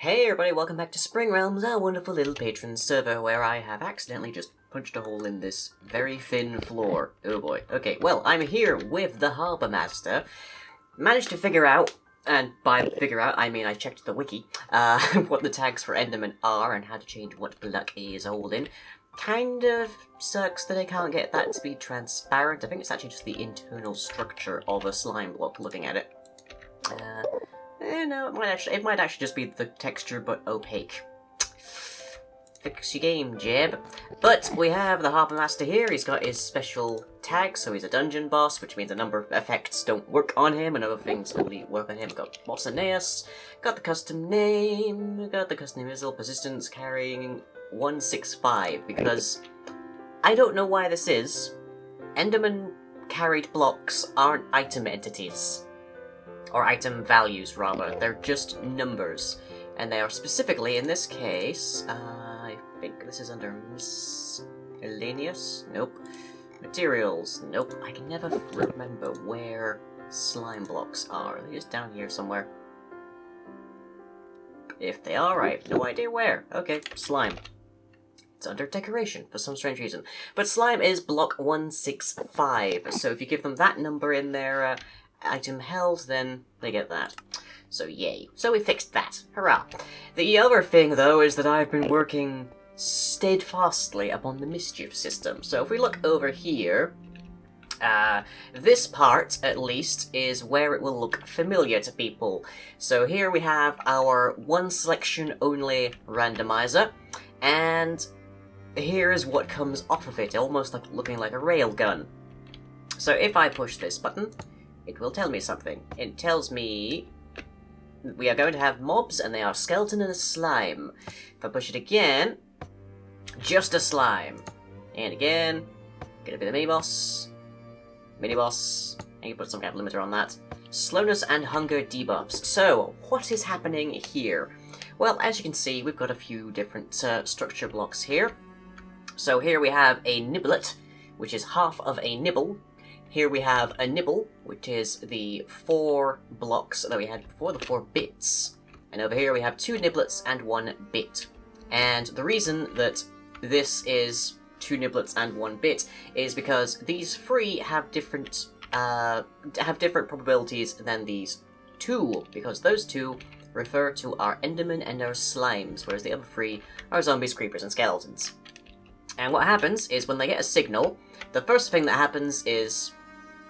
Hey everybody, welcome back to Springrealms, our wonderful little Patron server where I have accidentally just punched a hole in this very thin floor. Oh boy. Okay, well, I'm here with the Harbour Master. Managed to figure out, and by figure out, I mean I checked the wiki, what the tags for Enderman are and how to change what block he is holding. Kind of sucks that I can't get that to be transparent. I think it's actually just the internal structure of a slime block looking at it. No, it might actually just be the texture, but opaque. Fix your game, Jeb. But we have the Harbour Master here. He's got his special tag, so he's a dungeon boss, which means a number of effects don't work on him, and other things only work on him. Got Boss Aeneas, got the custom name, got the custom missile persistence carrying 165, because I don't know why this is. Enderman carried blocks aren't item entities. Or item values, rather. They're just numbers. And they are specifically, in this case, I think this is under miscellaneous? Nope. Materials? Nope. I can never remember where slime blocks are. They're just down here somewhere. If they are, I have no idea where. Okay, slime. It's under decoration, for some strange reason. But slime is block 165, so if you give them that number in their item held, then they get that. So yay. So we fixed that. Hurrah. The other thing, though, is that I've been working steadfastly upon the mischief system. So if we look over here, this part, at least, is where it will look familiar to people. So here we have our one selection only randomizer, and here is what comes off of it, almost like looking like a railgun. So if I push this button, it will tell me something. It tells me we are going to have mobs, and they are skeleton and a slime. If I push it again, just a slime. And again, gonna be the mini-boss, and you put some kind of limiter on that. Slowness and hunger debuffs. So, what is happening here? Well, as you can see, we've got a few different structure blocks here. So here we have a niblet, which is half of a nibble. Here we have a nibble, which is the 4 blocks that we had before, the 4 bits. And over here we have 2 niblets and 1 bit. And the reason that this is 2 niblets and 1 bit is because these 3 have different probabilities than these 2, because those 2 refer to our Endermen and our slimes, whereas the other 3 are zombies, creepers, and skeletons. And what happens is when they get a signal, the first thing that happens is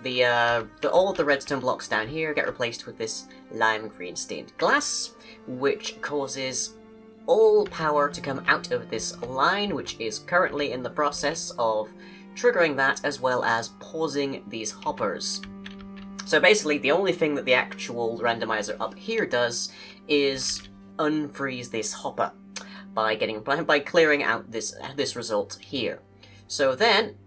all of the redstone blocks down here get replaced with this lime green stained glass, which causes all power to come out of this line, which is currently in the process of triggering that, as well as pausing these hoppers. So basically, the only thing that the actual randomizer up here does is unfreeze this hopper by clearing out this result here. So then,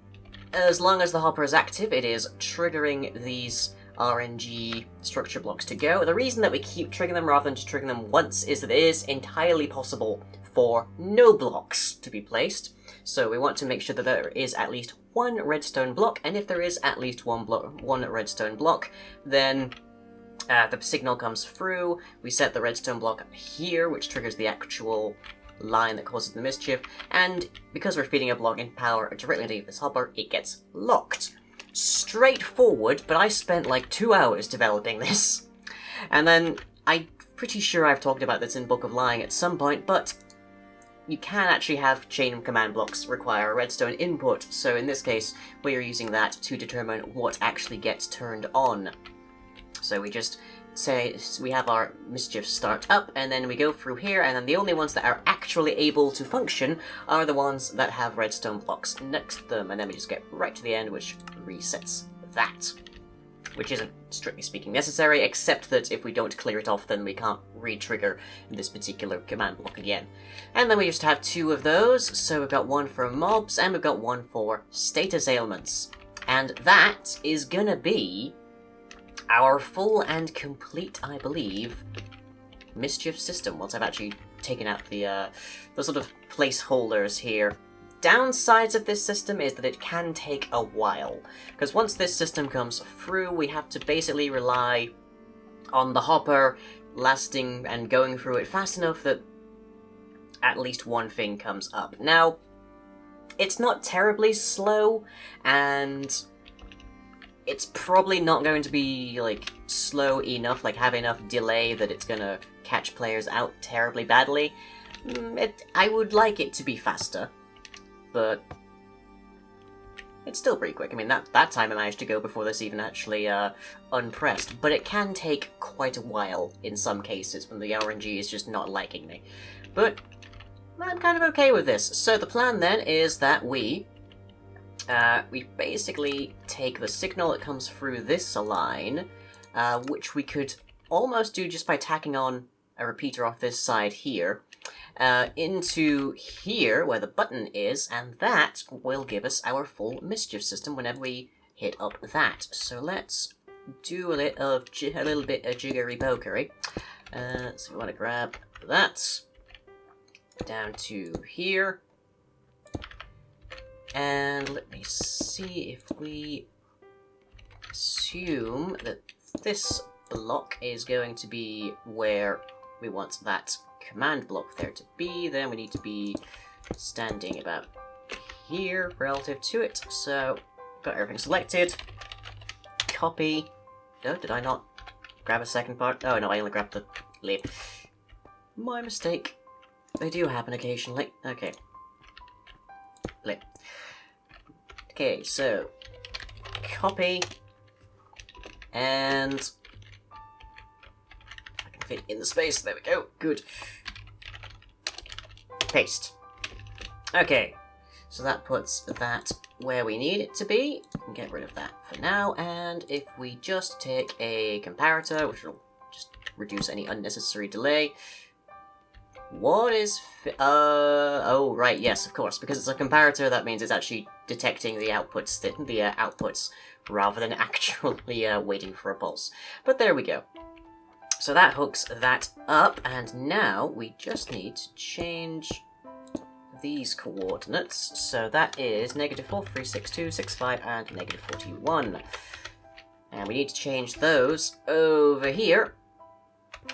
as long as the hopper is active, it is triggering these RNG structure blocks to go. The reason that we keep triggering them rather than just triggering them once is that it is entirely possible for no blocks to be placed. So we want to make sure that there is at least 1 redstone block, and if there is at least one redstone block, then the signal comes through. We set the redstone block here, which triggers the actual line that causes the mischief, and because we're feeding a block in power directly into this hopper, it gets locked. Straightforward, but I spent like 2 hours developing this. And then, I'm pretty sure I've talked about this in Book of Lying at some point, but you can actually have chain command blocks require a redstone input, so in this case, we are using that to determine what actually gets turned on. So we just say we have our mischief start up, and then we go through here, and then the only ones that are actually able to function are the ones that have redstone blocks next to them, and then we just get right to the end, which resets that. Which isn't, strictly speaking, necessary, except that if we don't clear it off, then we can't re-trigger this particular command block again. And then we just have 2 of those, so we've got 1 for mobs, and we've got 1 for status ailments. And that is gonna be our full and complete, I believe, mischief system, once I've actually taken out the sort of placeholders here. Downsides of this system is that it can take a while, because once this system comes through, we have to basically rely on the hopper lasting and going through it fast enough that at least one thing comes up. Now, it's not terribly slow, and it's probably not going to be, like, slow enough, like, have enough delay that it's gonna catch players out terribly badly. I would like it to be faster, but it's still pretty quick. I mean, that time I managed to go before this even actually unpressed, but it can take quite a while in some cases when the RNG is just not liking me. But I'm kind of okay with this. So the plan then is that we basically take the signal that comes through this line, which we could almost do just by tacking on a repeater off this side here, into here where the button is, and that will give us our full mischief system whenever we hit up that. So let's do a little bit of jiggery pokery. So we want to grab that down to here, and let me see if we assume that this block is going to be where we want that command block there to be, then we need to be standing about here relative to it. So, got everything selected. Copy. No, did I not grab a second part? Oh no, I only grabbed the lid. My mistake. They do happen occasionally. Okay. Lid. Okay, so copy, and I can fit in the space. There we go. Good. Paste. Okay, so that puts that where we need it to be. We can get rid of that for now, and if we just take a comparator, which will just reduce any unnecessary delay. What is... oh, right, yes, of course. Because it's a comparator, that means it's actually detecting the outputs, rather than actually waiting for a pulse. But there we go. So that hooks that up, and now we just need to change these coordinates. So that is -4, 3, 6, 2, 6, 5, and -41. And we need to change those over here,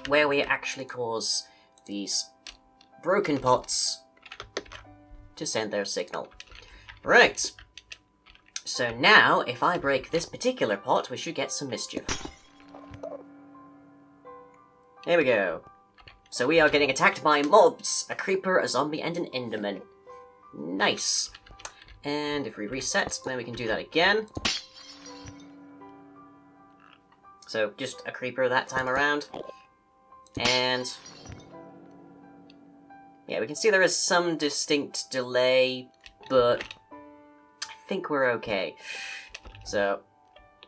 where we actually cause these broken pots to send their signal. Right. So now, if I break this particular pot, we should get some mischief. There we go. So we are getting attacked by mobs. A creeper, a zombie, and an enderman. Nice. And if we reset, then we can do that again. So just a creeper that time around. And yeah, we can see there is some distinct delay, but I think we're okay. So,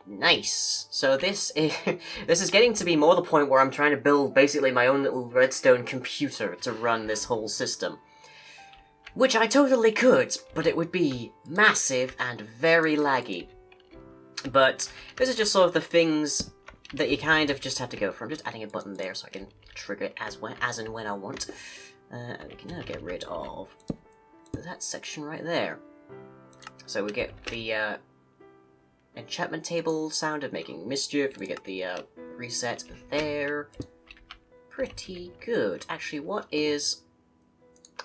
nice. So this is getting to be more the point where I'm trying to build basically my own little redstone computer to run this whole system. Which I totally could, but it would be massive and very laggy. But this is just sort of the things that you kind of just have to go for. I'm just adding a button there so I can trigger it as and when I want. And we can now get rid of that section right there. So we get the enchantment table sound of making mischief. We get the reset there. Pretty good. Actually, what is...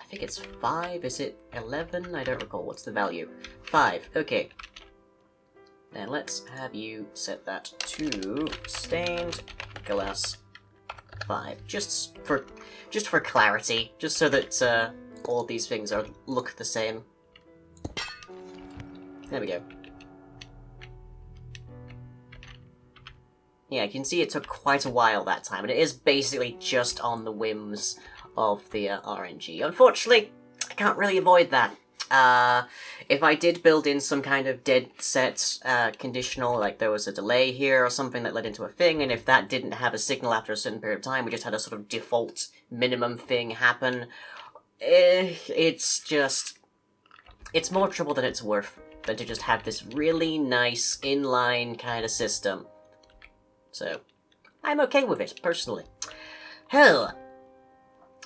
I think it's 5. Is it 11? I don't recall. What's the value? 5. Okay. Then let's have you set that to stained glass 5. Just for clarity, just so that all of these things look the same. There we go. Yeah, you can see it took quite a while that time, and it is basically just on the whims of the RNG. Unfortunately, I can't really avoid that. If I did build in some kind of dead set conditional, like there was a delay here or something that led into a thing, and if that didn't have a signal after a certain period of time, we just had a sort of default minimum thing happen, it's more trouble than it's worth than to just have this really nice inline kind of system. So, I'm okay with it, personally. Hell.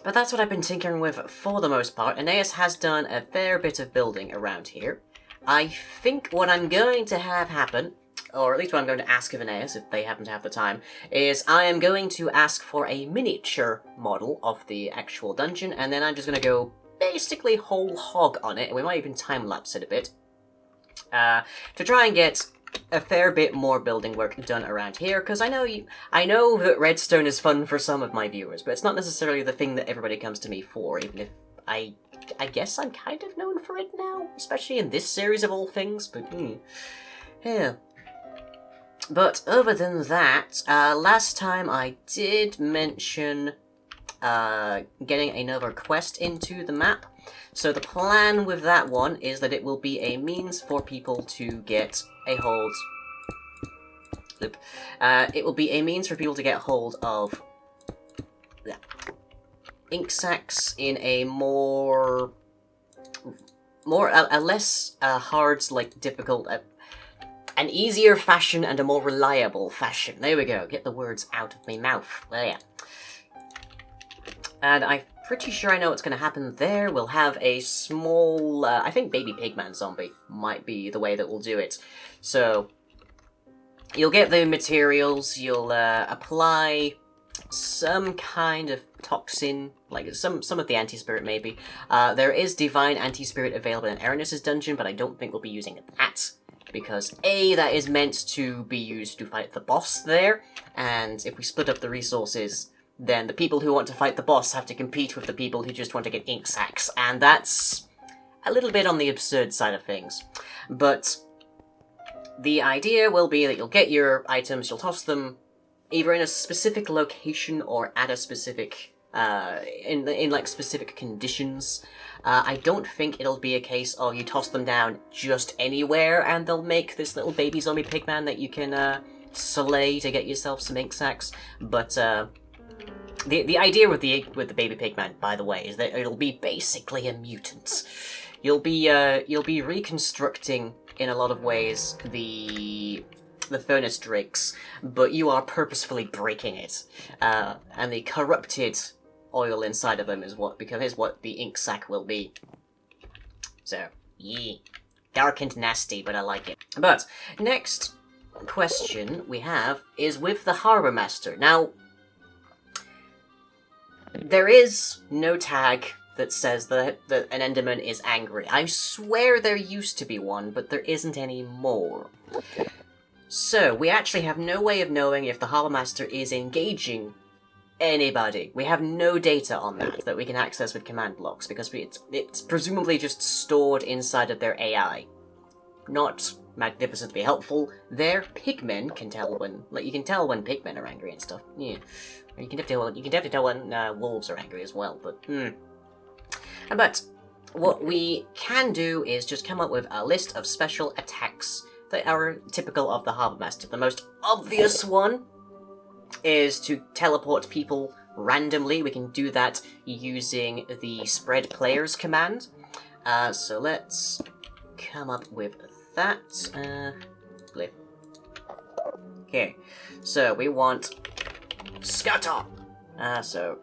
But that's what I've been tinkering with for the most part. Aeneas has done a fair bit of building around here. I think what I'm going to have happen or at least what I'm going to ask of Aeneas, if they happen to have the time, is I am going to ask for a miniature model of the actual dungeon, and then I'm just going to go basically whole hog on it, and we might even time-lapse it a bit, to try and get a fair bit more building work done around here, because I know that redstone is fun for some of my viewers, but it's not necessarily the thing that everybody comes to me for, even if I guess I'm kind of known for it now, especially in this series of all things, but yeah. But other than that, last time I did mention getting another quest into the map. So the plan with that one is that it will be a means for people to get a hold... it will be a means for people to get hold of ink sacs in a less hard, difficult... an easier fashion and a more reliable fashion. There we go, get the words out of my mouth. There. And I'm pretty sure I know what's going to happen there. We'll have a small, I think baby pigman zombie might be the way that we'll do it. So, you'll get the materials, you'll apply some kind of toxin, like some of the anti-spirit maybe. There is divine anti-spirit available in Aranis' dungeon, but I don't think we'll be using that. Because A, that is meant to be used to fight the boss there, and if we split up the resources, then the people who want to fight the boss have to compete with the people who just want to get ink sacs, and that's a little bit on the absurd side of things. But the idea will be that you'll get your items, you'll toss them either in a specific location or at a specific, in specific conditions. I don't think it'll be a case of you toss them down just anywhere and they'll make this little baby zombie pigman that you can slay to get yourself some ink sacs, but the idea with the baby pigman, by the way, is that it'll be basically a mutant. You'll be reconstructing in a lot of ways the furnace drakes, but you are purposefully breaking it, and the corrupted oil inside of them is what the ink sac will be. So, yeah. Dark and nasty, but I like it. But, next question we have is with the Harbour Master. Now, there is no tag that says that an Enderman is angry. I swear there used to be one, but there isn't anymore. So, we actually have no way of knowing if the Harbour Master is engaging anybody. We have no data on that we can access with command blocks, because it's presumably just stored inside of their AI. Not magnificently helpful. Their pigmen can tell when, you can tell when pigmen are angry and stuff. Yeah, you can definitely tell when wolves are angry as well. But what we can do is just come up with a list of special attacks that are typical of the Harbour Master. The most obvious one is to teleport people randomly. We can do that using the spread players command. So let's come up with that. Okay, so we want scatter. So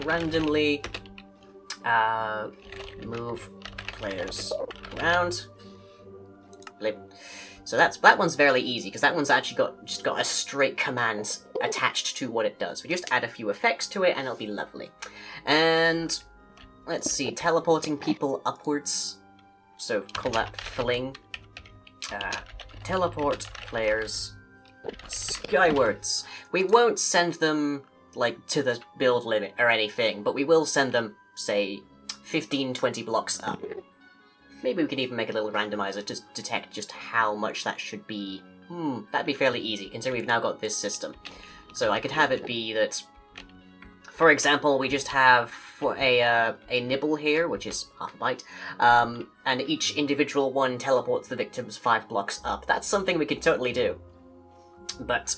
randomly move players around. Blip. So that one's fairly easy, because that one's actually just got a straight command attached to what it does. We just add a few effects to it, and it'll be lovely. And let's see, teleporting people upwards. So call that fling. Teleport players skywards. We won't send them to the build limit or anything, but we will send them, say, 15-20 blocks up. Maybe we can even make a little randomizer to detect just how much that should be. That'd be fairly easy, considering we've now got this system. So I could have it be that, for example, we just have a nibble here, which is half a byte, and each individual one teleports the victims 5 blocks up. That's something we could totally do. But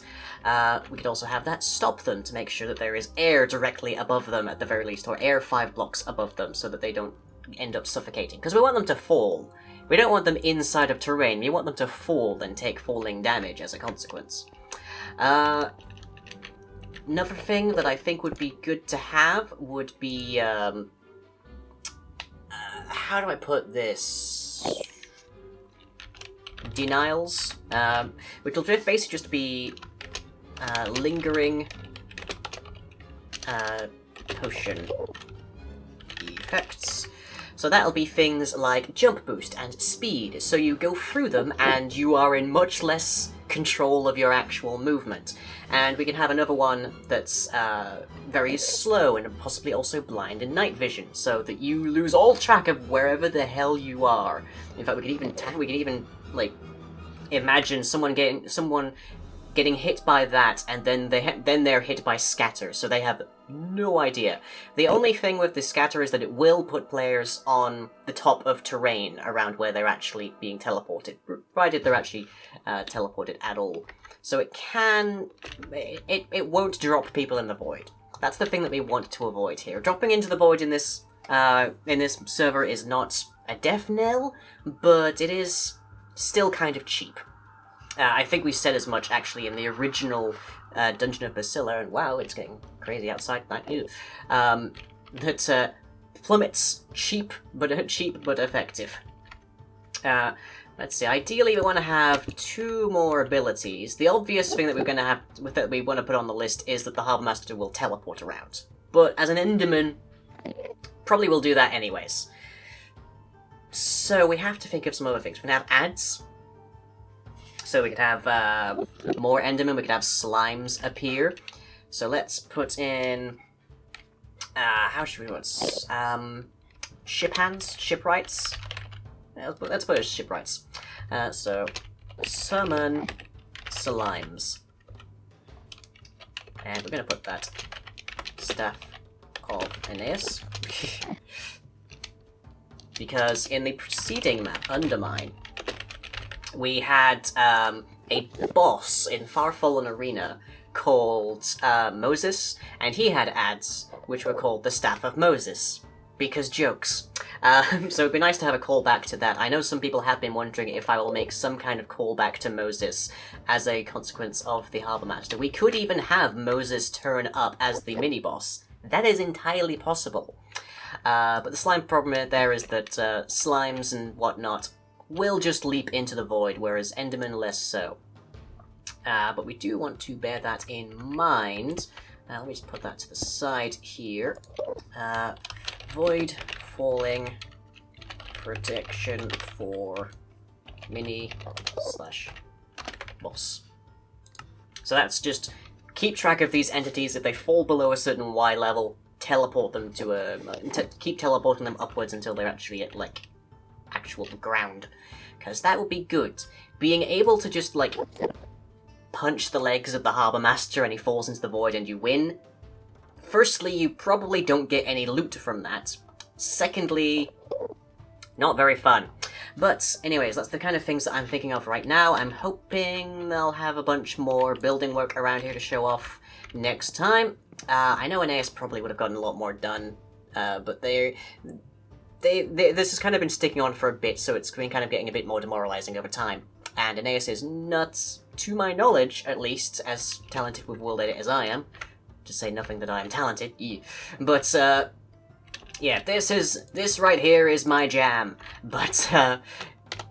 we could also have that stop them to make sure that there is air directly above them at the very least, or air 5 blocks above them so that they don't end up suffocating. Because we want them to fall. We don't want them inside of terrain. We want them to fall and take falling damage as a consequence. Another thing that I think would be good to have would be, how do I put this? denials, which will basically just be lingering potion effects. So that'll be things like jump boost and speed, so you go through them and you are in much less control of your actual movement. And we can have another one that's very slow and possibly also blind and night vision, so that you lose all track of wherever the hell you are. In fact, we could even like imagine someone getting hit by that, and then they're hit by scatter, so they have no idea. The only thing with the scatter is that it will put players on the top of terrain around where they're actually being teleported, provided they're actually teleported at all. So it won't drop people in the void. That's the thing that we want to avoid here. Dropping into the void in this server is not a death knell, but it is still kind of cheap. I think we said as much, actually, in the original Dungeon of Bacilla, and wow, it's getting crazy outside. That plummets, cheap but effective. Let's see, ideally we want to have 2 more abilities. The obvious thing that we want to put on the list is that the Harbour Master will teleport around. But as an Enderman, probably will do that anyways. So we have to think of some other things. We can have ads. So we could have more Endermen, we could have slimes appear. So let's put in... how should we put... ship hands? Shipwrights? Let's put it as shipwrights. So, summon slimes. And we're going to put that Staff of Aeneas. Because in the preceding map, Undermine, we had a boss in Farfallen Arena called Moses, and he had ads which were called the Staff of Moses, because jokes. So it'd be nice to have a callback to that. I know some people have been wondering if I will make some kind of callback to Moses as a consequence of the Harbour Master. We could even have Moses turn up as the mini-boss. That is entirely possible. But the slime problem there is that slimes and whatnot will just leap into the void, whereas Endermen less so. But we do want to bear that in mind. Let me just put that to the side here. Void falling protection for mini/boss. So that's just keep track of these entities. If they fall below a certain Y level, teleport them to keep teleporting them upwards until they're actually at like actual ground, because that would be good. Being able to just like punch the legs of the Harbour Master and he falls into the void and you win. Firstly, you probably don't get any loot from that. Secondly, not very fun. But anyways, that's the kind of things that I'm thinking of right now. I'm hoping they'll have a bunch more building work around here to show off next time. I know Aeneas probably would have gotten a lot more done, but this has kind of been sticking on for a bit, so it's been kind of getting a bit more demoralizing over time. And Aeneas is not, to my knowledge, at least, as talented with world edit as I am. To say nothing that I am talented. But, yeah, this right here is my jam. But, I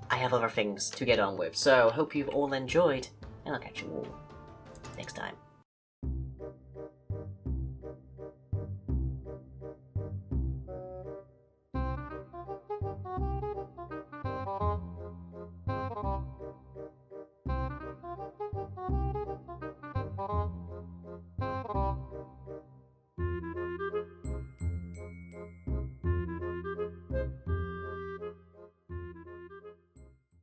have other things to get on with. So, hope you've all enjoyed, and I'll catch you all next time.